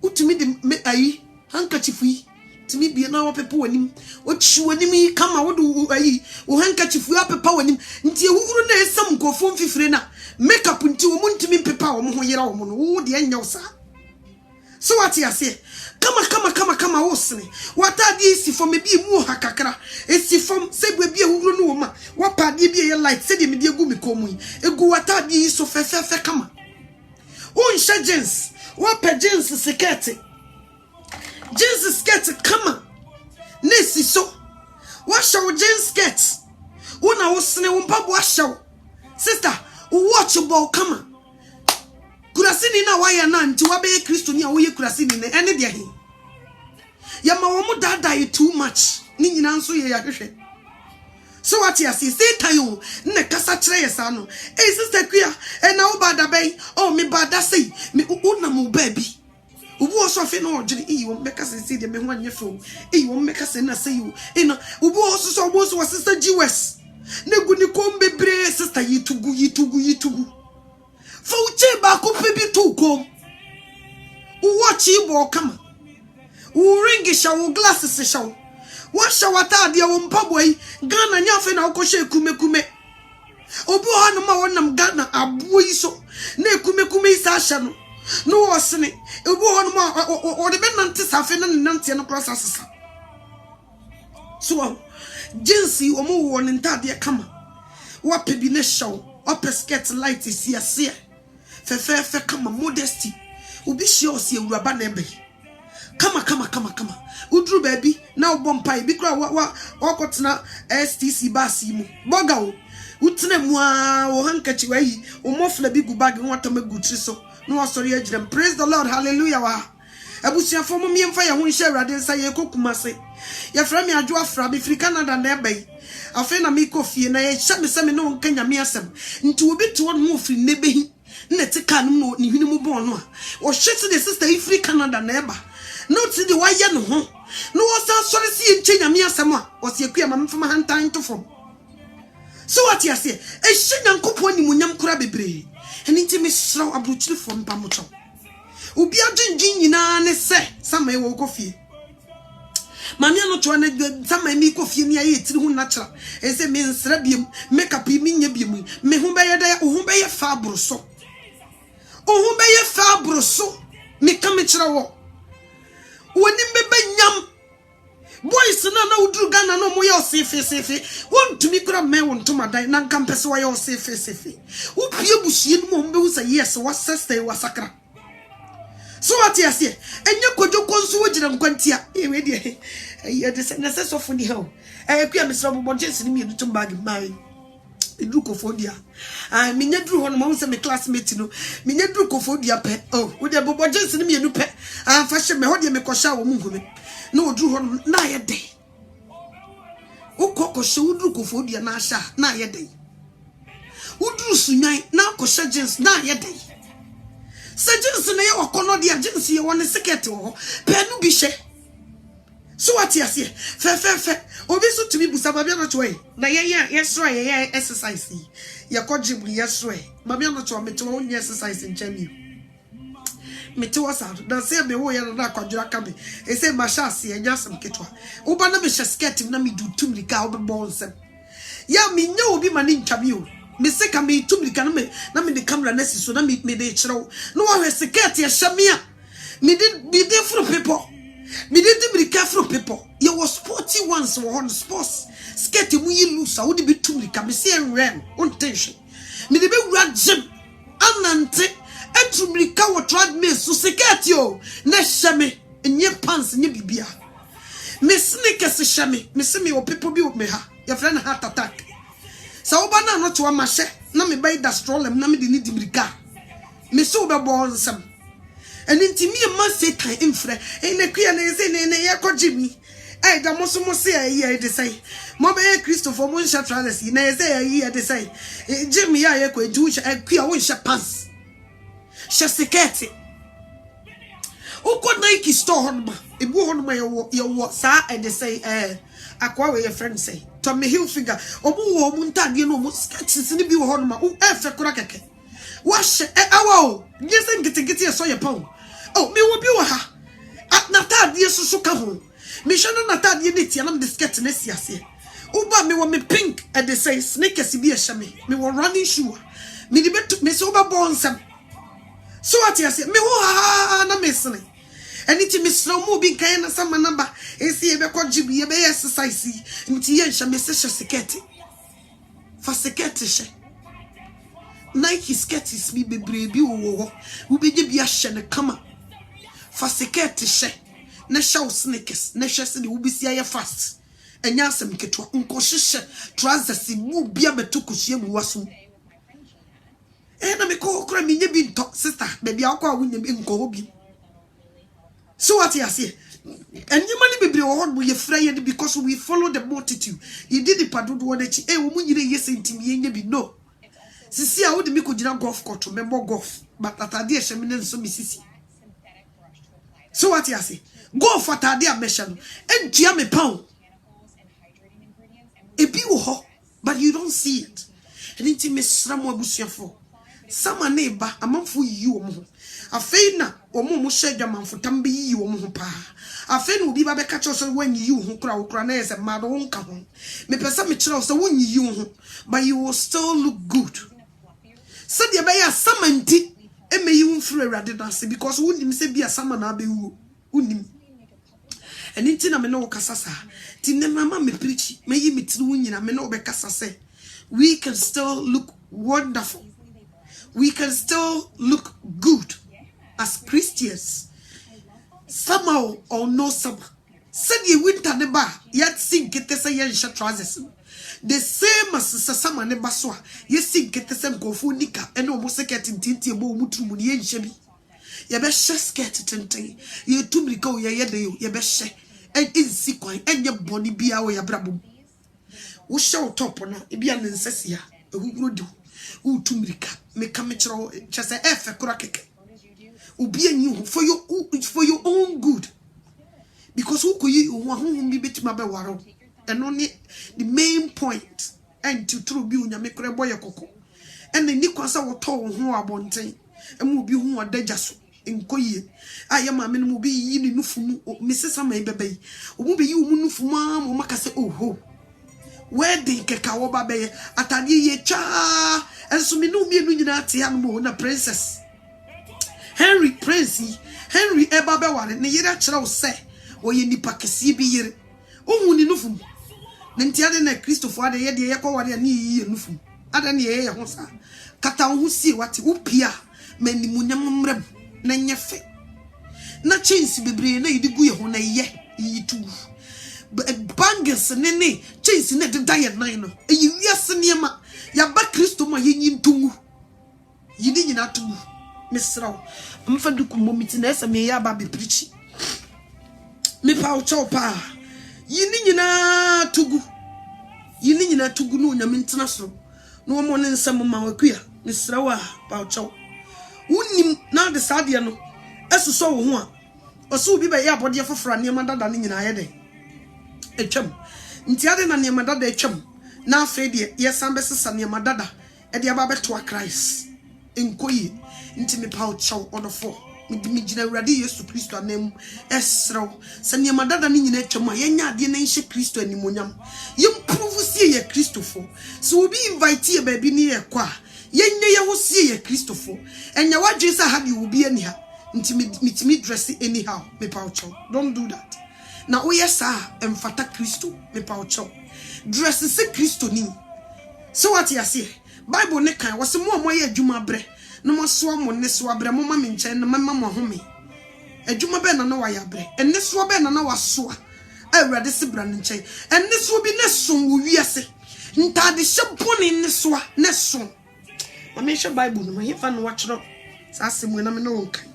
utimi de ayi handkerchief yi timi bi na wopepa wanim ochi wanim yi kama wodo ayi wo handkerchief ya pepa wanim nti ehuru na esam nkofo mfifire na makeup nti wo ntimi pepa wo ho yera wo no wo de anya usa so what you say kama wosene wata di si from bi mu hakakra esi from se bua bi ehuru no ma wapa di bi ye light se de me di egu mi komu egu wata di so fefe kama unsha jeans wapa jeans skirt kama nesi so washa wo jeans skirt una wosene wo mpabo washa sister watch ball kama kurasini na waya na nti wabe Kristo ni a wo ye kurasini ne ene de he yama wo mu dada you too much ni nyina nso ye ya hwehwe so what you see say tayo ne kasa kire yesa no sister Queer na wo bada bai oh me bada sei me una mu baby ubu oso fe no ojiri wo meka se de me ho anye fo wo meka se na sei wo na ubu oso so obo so sister GWS ne gu ni kom bebre sister yitugu Fauche ba ko pebi tu kom. Watch ibo kama. Ringi shawo glasses shawo. Wa shawata dia wo mpaboy Ghana nyafe na okoshe kume. Obi ho no ma wonam Ghana abo iso. Na kume isa asha no. No osene. Obi ho no ma o de benante safe na nante no cross asesa. So jinsi omo wo ntade kama. Wa pebi ne shawo. Upper skirt light is here. Fefe kama modesty. Ubi shio si uraba nebe. Kama. Udru baby. Na ubompai. Bikra wakotna STC basi mu. Boga u. Utne mwa handkerchief wahi. Umofle bigu bagi. Nwatame gutriso. No sorry ejrem. Praise the Lord. Hallelujah wa. Ebusia fomo miemfa ya hunshe radensa ye kokumase. Ya frami ajua frabi. Free Canada nebe. Afe na miko fie na ye shame seme no nkenya miasem. Nti obi to one move free nebehi. Nete kanu no ni hwini mu bon no a o hwete the sister Free Canada na eba no ti de waye no ho no wosan sori si enche nyame asem a o se akua mamfama hantan to from so what you say e hyenyankopon ni munyam kura bebre eni nti me sraw abrochiri fo mpa mocho obi adwendwen nyina ne se sama e wo kofie mami ano to na sama mi kofie ni aye tiri hu natural e se me nsra biem makeup mi nya biem me hu beye da hu beye fa abroso ohun beye fa abroso me kam kire wo woni mbebe nyam boys na uduru Ghana no mo ye osefe won tumi kura me won to madan na nka mpese wa ye osefe wo pie bushie no mo mbe wo say yes wa sister wa sakra so what you say enye kojo konsu wo gire nkwantia e we de e de se na se so funi ho akua mesra bo jeans ni mi edu tum bag mai edu kofodia minya duru ho no mo se me classmate no minya duru kofodia pe oh wo de bo jeans ni mi edu pe fa hye me ho de me kosha wo mu nkome na oduru ho no na ye de ukoko hye oduru kofodia na asha na ye de uduru sunyan na kosha jeans na ye de se jeans na ye wakono de jeans ye won skirt ho pe nu bi hye so what you say fe obi so tumi busa babia no choe na ye so ye exercise ye ko gym ye so babia no choe meto won exercise nchami meto wasa na say me wo ye na kwadura ka me e say ma sha se enya sem ketwa uba na me skirt na me du tumlika obi bon sem ya me nya obi ma ni ntwabi o me se ka me tumlika na me de camera na si so na me de chiro no wa skirt ye shamia me de for people Me didn't be careful people. You was sporty ones on sports. Skate mu yi loose. I would be too many. Me see and ram on tension. Me the be rad gym. Anante. Entry me kawo trad me so sekate yo. Ne shame. Nye pants nye bibia. Me sneakers shame. Me see me o people be with me ha. Your friend heart attack. Sa oba na no to amashe. Na me buy that stroller. Na me di need mirika. Me so be born some. And inti me a man say time infre and the queer na yako Jimmy. I da moso say a year de say. Mobe Christopher Munsha Tralesi, na say a year de say. Jimmy ya ko Jewish a queer winsha pants. Shasiketi. Uko Nike store honma. Ibu honma your sa and they say akwa we your friend say. Tommy Hilfiger. Obu wo munta de no mo sketches ni bi honma. U efe kura keke. Wash awo. Yes and get so your pound. Oh, me will be ha. At Natad, yes, so come. Me shall not Natad, you need to the sketch next year. Uba me want me pink, and they say, snake as be a shame. Me will running shoe. Me the bet took me so born some. So what you say, me ha na missing. And it is slow moving kind of some number. And see a beco jibi, a bay exercise. Mtian shall miss a security. For security. Nike sketches me be brave you, who be a shen come. For security she, ne show sneakers, ne shess the ubi see fast. And yasam ketwa unko shisha, trousers in mu bia betukushia wasu. And I call crime in your talk, sister, baby, I'll call when you in Kobi. So what you say? And you money be on with your friend because we follow the multitude. You did the padu one that you woman you yes in Timmy be no. Sisi I would make a golf court to remember golf, but at a dear shaman so Mississippi. So what you say? Go for Tadia mission and Giame pound. A beautiful, but you don't see it. And it's Miss Samuel Busia for some neighbor among for you. A faina or Momo shed a man for Tambi you or Mopa. A fain will be by catchers when you who crowd cranes and mad won't come home. Me persamichel so when you, but you will still look good. Said you by a sammanti. And may you through a dance because wouldn't say be a summer now be wouldn't. And in Tina Meno Casasa, Tina Mamma me preach, may you meet Win and Meno Becassa. We can still look wonderful. We can still look good as Christians. Somehow or no summer. Said you winter never yet sink it as a young shot trousers. The same as Sasama Nebaswa, yes, sink it the same go for Nika and almost a cat in Tinty Bo Mutu Yen Shemi. Your best scat tinting, you two me go ya your best share, and is sequine, and your body be our brabum. Who shall top on it be an incessia, who would do, who to me come just a F a crack. Who be a new for your own good. Because who could you whom be bit my bewaro? And only the main point and to true be on your boy coco. And the Nicosa will tell who are bonting and will be who are dejasu in Koye. I am a man will be in Nufu, Mrs. Amay baby. Who be you Munufu mam or Macase oh ho. Where the Kakawa babe at a ye cha and so me no me nunati animal na princess. Henry Princey, Henry Ebabewan, and the Yera say, or ye nipa kesi be yere. Oh, Nufum. Nantiade na Christopher de Yedi Yako and ye Nufum. Adan ye Honsa. Kata who see what upia, many munam nanyafe. Na chains be brain, na idigu hona ye too. Bangers and nene, chains in the diet nine. A yes, Niama, Yaba Christoma yin tungu. Ye did not to Miss Row. I'm for the Kumomitiness and me baby preachy. Me pow chopa. Yinina tugu. Yinina tugu no international. No more than some of my queer, Miss Rawa, pow chow. Wouldn't now the Sadiano. As to so one. Or so be by your body for Franny Manda than in a headache. A chum. Ntiade na niema dada etwam na afede yes ambesesa niema dada e de aba beto Christ enkoyi nti me pa chaw odofo me gina urade Yesu Kristo anam esrew se niema dada ni nyina etwam yenya ade na nhye Kristo animonyam yimprove sie ye Kristofo so obi invite ye baby ni ye kwa yenya ye ho sie ye Kristofo enya wadwe sa ha de obi ani ha nti me dress anyhow me paucho. Don't do that. Na oye sa emfata Kristo me paucho. Dress se Kristo ni. So what you say? Bible ne kan was mo ye adwuma bre. No mo so mo ne so abre mo ma me nchen na mama mo home. Adwuma be na na wa ya bre. Enne so be na na wa so a. Awurade se bra ne nchen. Enne so bi ne so wo wiase. Ntade hyeponi ne so ne so. Ma me hwe Bible no ma yefa no wa kyerɛ. Sa asem na me no nkan.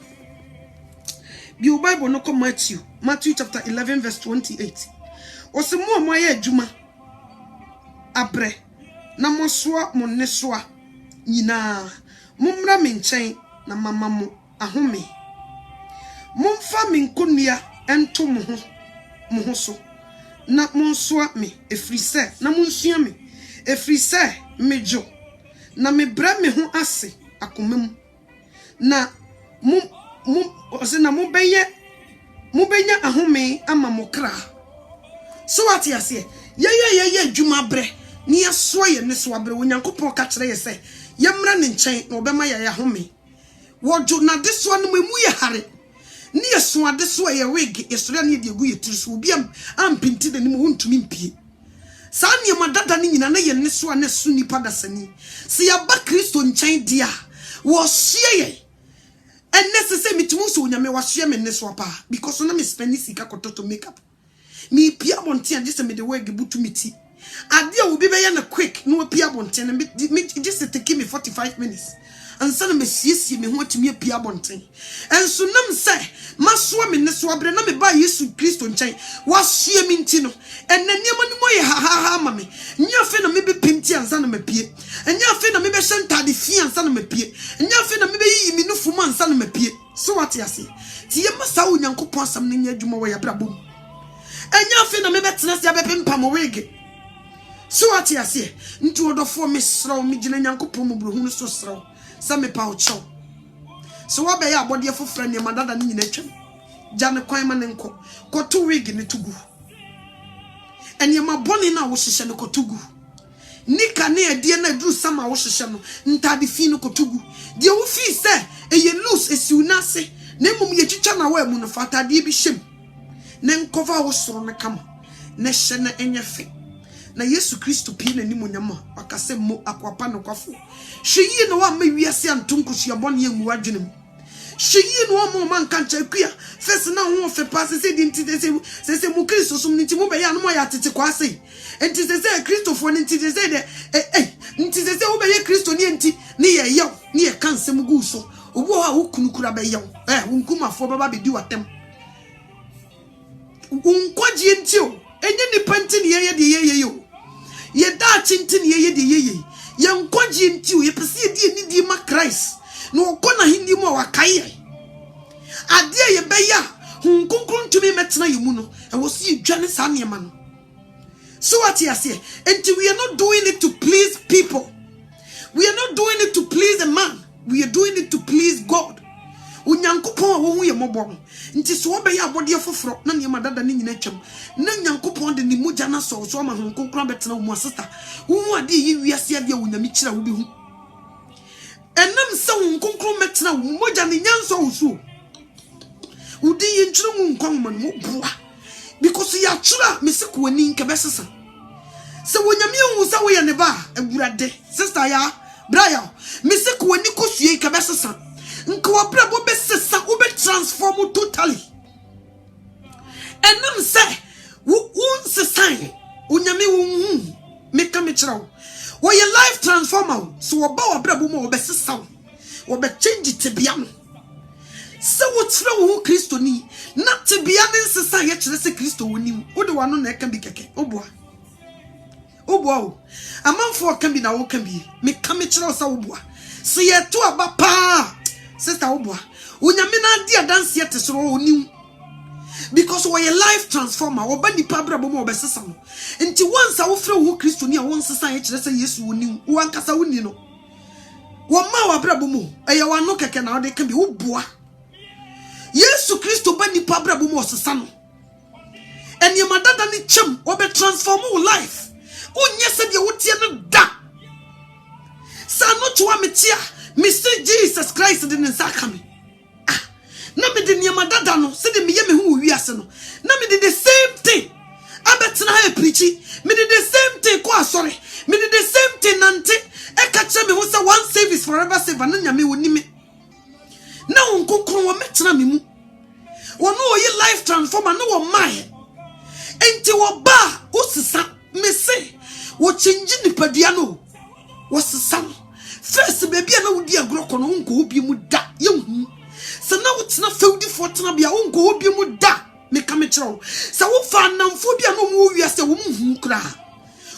Bi Bible no ko Matthew chapter 11 verse 28. Ose mo ye adwuma abre. Na mo soa mo ne soa nyina mumra me nchen na mama mo ahome mumfa me nkonua ento mo ho so na monsoa me efri se na monsua me efri se mejo na me bra me ho ase akomam na ose na mo benya ahome ama mo kra so what you say ye adwuma bre ni aso ye ne so abre onyankopon ka kire ye se yemra ne nchen na obema ya home wojo na de so no memu ye hare ni yeso ade so ye wig yesore na de gu ye tiri obi ampinti de nim wontumi mpie sa ne madada ne nyina na ye ne so na su nipa dasani se ya ba Kristo nchen dia wo hye ye enne se mitumu so onyame wa hye me ne so pa because na me spend sika kototo makeup me pia bonti ade se me de wig butu miti Adia will be very quick, no pia bonten, and just take me 45 minutes. And son of me see me want to me a pia bonten. And so nam say, my swam in the swabber, no me buy you to Christ on chain, was she a mintino, and then your money moy ha mammy. Your fin maybe pinty and son of me pie, and your fin maybe santa the fee and son of me pie, and your fin maybe me no for man son of me pie. So what you say? Tia massa uncle possum in your jumoya braboo. And your fin maybe tennis ya bepin pamawig. So what you say? Into order for Miss Slow, Mijin and Uncle Pomo, so slow. Some pouch. So what be our body for friend, your mother than nature? Jana Quayman and Co. Got 2 weeks in the Tugu. And your ma bonny now was a Kotugu. Nika near Diana drew some was a shano, Ntadi Fino Kotugu. The old fee say, a ye loose as you nase, Nemo ye chichana where Munafata di bishim. Nen cover was on the camera. Neshana and your feet. Na Yesu Kristo pie na nimu nyama akase mo akwapa no kwafo hweyi no wa ma wiase antonko hia bone emu adwenem hweyi no mo man kancha akua fese na ho fe pass se di ntide se mu Kristo sum nti mo be ya no mo ya tete kwase enti se Kristo fo nti se de nti se wo be ye Kristo ni enti ni ye yew ni ye kansem gu so obo ha wo kunukura be yew wonkumafo baba be di watem wonkwaji enti o enye ni panti ni ye de ye yo ye da chinti ni ye de ye nkwaji enti o ye pese die ni di ma Christ no kona hindi mo wakaye ade ye be ya hunkunkun tumi metena yemu no e wo si dwane sa ne ma no so what you say enti we are not doing it to please people, we are not doing it to please a man, we are doing it to please God. Unyankopon wo hu ye mobom nti so obe ya abode foforo na ne madada ne nyina twam na nyankopon de ne mogya na so so ma honkonkran betena wo sister wo ade yi wiase ade wo nyame kira wo bi hu enam se honkonkran metena wo mogya ne nyanso wo so udi yi ntwere mu nkwan man mo bua because ya twura mesiko ani nke besesa se wo nyame hu sa wo ye ne ba awurade sister ya braya mesiko ani kosue nke besesa Nkwa brabo be sesa ube transform totally. Enam say won sesa unyame won make me chiraw. Wo your life transformer so oba obrabo mo obe sesa wo be change it bia no. Se wo tira wo Kristo ni na te bia ne sesa ye kire se Kristo wonim. Wo de wano na e kan bi keke. Oboa o. Amanfo kan bi na wo kan bi. Me kan me chiraw sa oboa. Se ye to aba pa Sister Obwa, unyame na dia dance yet so onim because we your life transformer oba ni pabra bomo obesesa no enti once a wo frɛ wo Kristo ni a won sesa ye kire se Yesu onim wo ankasa woni no wo ma wa bra bomo eye wa no keke na wo de ka bi wo boa Yesu Kristo ba ni pabra bomo osesa no eni madada ni chem obe transform wo life onye se de wo tie no da sa no tuwa metia Mr. Jesus Christ didn't sakame. the Niamadada no, said the Miami who we are no. Now me did the same thing. I bet I preachy. Me did the same thing, qua sorry. Me did the same thing, Nante. I catch me who say one save is forever save and then me would name. Now uncle Kron met me. One no ye life transformer, no one my. Ain't you a bar, Usisa, me say, what changing the padiano was the son. First, baby, I know dear Grok on uncle be muda, young. So now it's not 40 be a uncle be muda, make a metro. So what fan now phobia no movie as a woman who cry.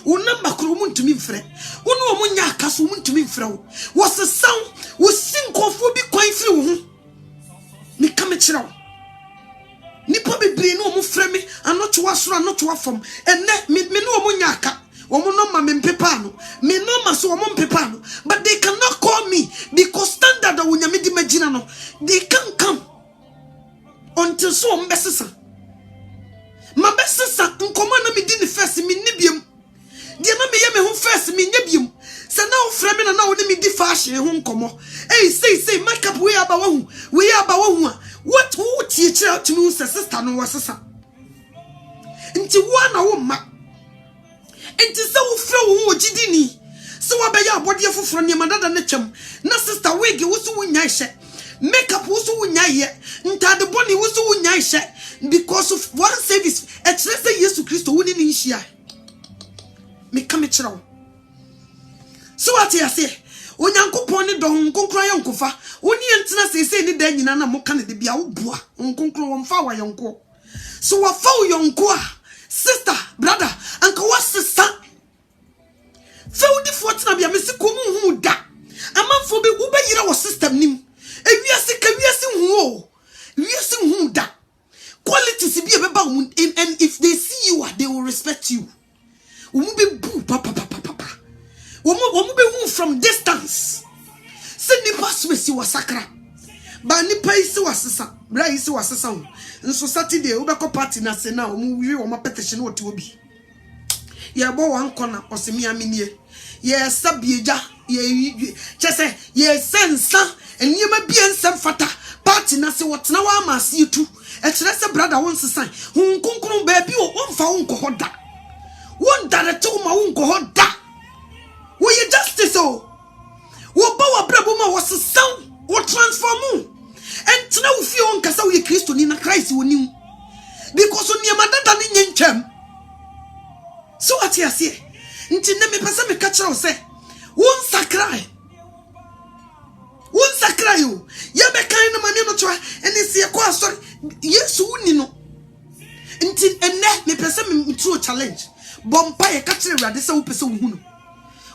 Number Krumun to me, Fred. One woman Yakasumun to me, Fro. Was the sound was sink of phobia quite through. Make a metro. Nipa be no more frame and not to us, not to us from, and let me no munyaka. Woman no mamma pepano, me no maso woman pepano, but they cannot call me because standard when you meet imaginano, they can't come until so mbesisa. My besisa, uncommon me didn't first me nibium. Dear mammy, yame who first me nibium. So now framing and now me defashe home como. Hey, say, make up we are about what would teach out to me, sister, no was a into one woman. And to so flow Jidini. So I buy your body from your mother than the chum. No sister wig was so nice. Makeup was so nice. Until the body was so nice. Because of one service, at least the years to Christo wouldn't issue. Make come a chow. So what I say, when Uncle Pony don't go cry Uncle Fa, when you enter say any day in an Amokan de Biaubua, Uncle on Fawa Yonko. So I found Yonko. Sister, brother, uncle, what's the son? Found the 14 of your Mr. Kumu who da. A man for the Uber was system nim. And we are sick, we are seeing who. We are seeing who da. Quality to be about, and if they see you, they will respect you. Umube boo, papa. Umube from distance. Send the pass with you was sacra. But Nipa is was a son, Bryce was a son. And so Saturday, Ubako party na se now, we were my petition what will be. Ye bo one corner or semi aminie. Ye sabieja, ye just say, ye sense, and you may be in some fata. Party na se what now I must see too. And a brother wants to sign. Whom concrete baby or one for uncle hoda. One that told my uncle hoda. Will you justice so? What bow brabuma was a sound or transform? And to know if you on Casa we Christo Nina Christ you knew. Because on your mother than in Yenchem. So what you say? Until me person me catch out say, one sacrai. One sacrai you. Ya be kind of money no try and it's a qua sorry. Yes, you know. Until and let me person me through a challenge. Bompire catch a radissa person who.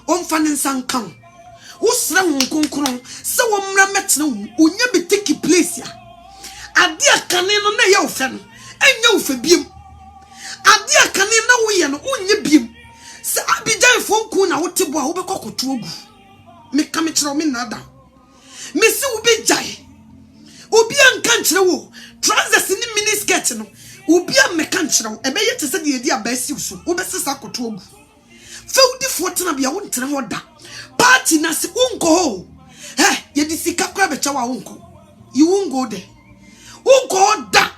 On fanning sang count. Who's wrong, Concron? So I'm met no, will you be taking place here? A dear cannon on the young and no for beam. A dear cannon no way and only beam. So I be there for Kuna what to bow over cockle. Make come it from another. Miss Ubi Jai Ubian Canchero, trousers in the mini sketch. Ubian Mecanchero, a bayer to say the idea best you so, Ubesako to. Fell the 14 of your own order. Party na si unko. Hey, ye di sika kwa bechawa unko. You won't go there. Unko da.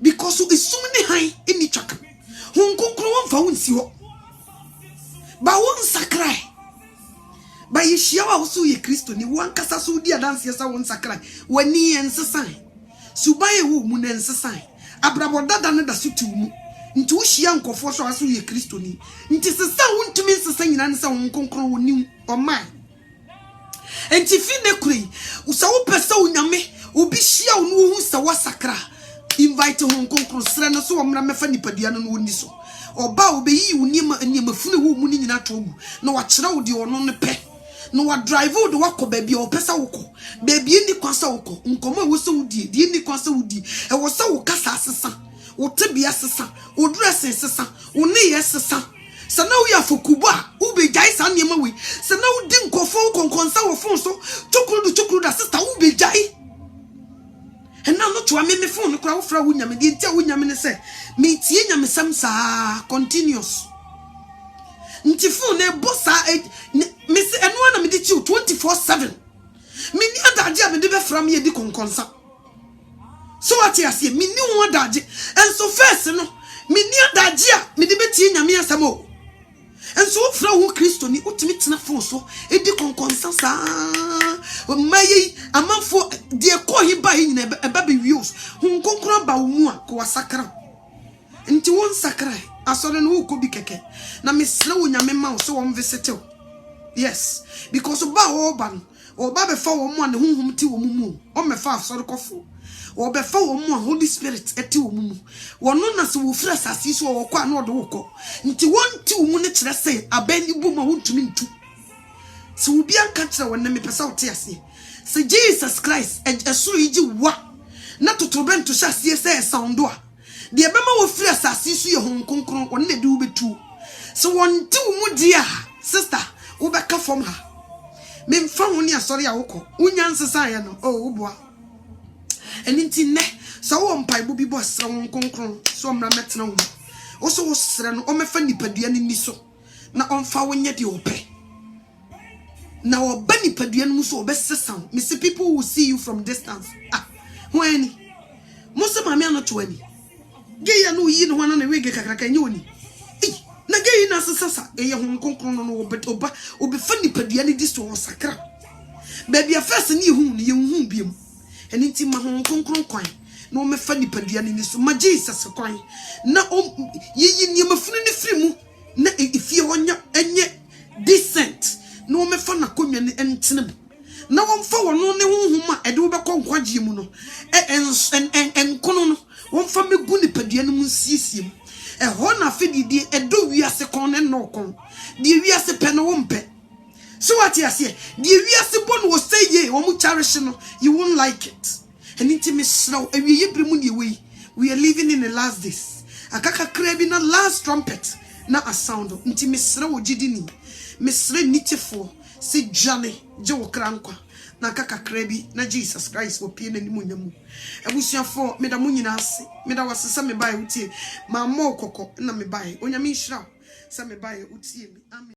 Because you is so many high in the chaka. Unko kro won fa unsi ho. Ba won sakrai. Ba ye shiawa usu ye Kristo ni wan kasa so di dance yesa won sakrai. Wani ensesan. Subaye wo mu na ensesan. Abraboda da na da sutu mu. Nti wo hia nkofo so aso ye Kristo ni. Nti sesa wontumi nsesa nyina nsa won konkron woni o man. Enti fi ne kuri, usa wo pesa onyame, obi hia wo no hu sa wasakra. Invite hon konkron sra na so omra mefa nipadua no woni so. Oba obeyi wo niema fune wo mu ni nyina to ogu. Na wa kire wo de ono ne pe. Na wa drive wo de wakọ baby o pesa wo ko. Baby ni kwasa wo ko. Nkomo wo so wudi, die ni kwasa wudi. E wo sa wo kasa asesa. Wo tebia sesa, wo dress sesa, wo ne yesesa. Sana wo ya fokuba, wo be jai sa niema we. Sana wo di nkofo konkonsa wo fon so, chokuru da sister wo be jai. And now not to a me phone crowd fra wo nyame di ntia wo nyame ne se, me tie nyame sam sa continuous. Nti phone e bossa me se eno na me di 24/7. Me ni adaje a me de be fra me di konkonsa. So what you say? Me ni one daji. And so first no, me ni daji me di beti nyame asamo. And so fra who Christo ni utimi tina fo so e di konkonsansa. O mayi amanfo de ko hi ba hi nyina e ba be wios. Hun konkron ba wo mu a ko wasakra. Nti won sakra asore no wo ko bi keke. Na me sra wo nyame ma so won visit you. Yes, because ba wo ba no o ba be fa wo mu a ne hunhum ti wo mu o me fa asore kofo. O be fa wo mu a Holy Spirit eti wo mu wono na se wo fira sase so wo kwa na odo wo ko nti won ti wo mu ne kire se abani bu ma wontumi ntu se wo bia nka kire won na me pesa wo te ase se Jesus Christ esoro yiji wa na totorobento sha sie se soundo a de be ma wo fira sase so ye hon konkron won na de wo betu se won ti wo mu dia sister wo be ka fom ha me mfa ho ni asori a wo ko unyansesa ya no wo boa enti ne so wo mpaibo bi bo sra won konkron so mra metena wo o so wo sra no o mefa nipadua ni so na onfa wonye de ope na oba nipadua no so obesesa me see people will see you from distance when musa mame anoto ani geya no yi no wana na wege kakraka nye oni na geyi na sasa eye hon konkron no oba obefa nipadua ni di so sakra baby afese ni hu ni ye hu biem eni ti ma hon konkron kwan na o mefa nipadua ni so ma Jesus kwan na yi ni mafunu ni firi mu na ifie wonya enye decent na o mefa na konwa ni entenem na wo mfa wono ne honhom a ede wo bekọ nkwagie mu no enkono no wo mfa megu nipadua ni mu nsiesie ho na fedidi edo wiase kon ne no kon de wiase pe no wo mpe. So what you say? The wiase bon will say ye wo mu cherish no, you won't like it. And intimate slow and we are living in the last days. Akaka krebi na last trumpet na a sound intimate slow jidini. Misre nitifo si jane jo krankwa na kaka krebi na Jesus Christ wo pie na ni munyamu. Abusuafo me da munyina ase. Me da wasesa me bae utie. Ma mo kokko na me bae. Onyame nhira sa me bae utie mi. Amen.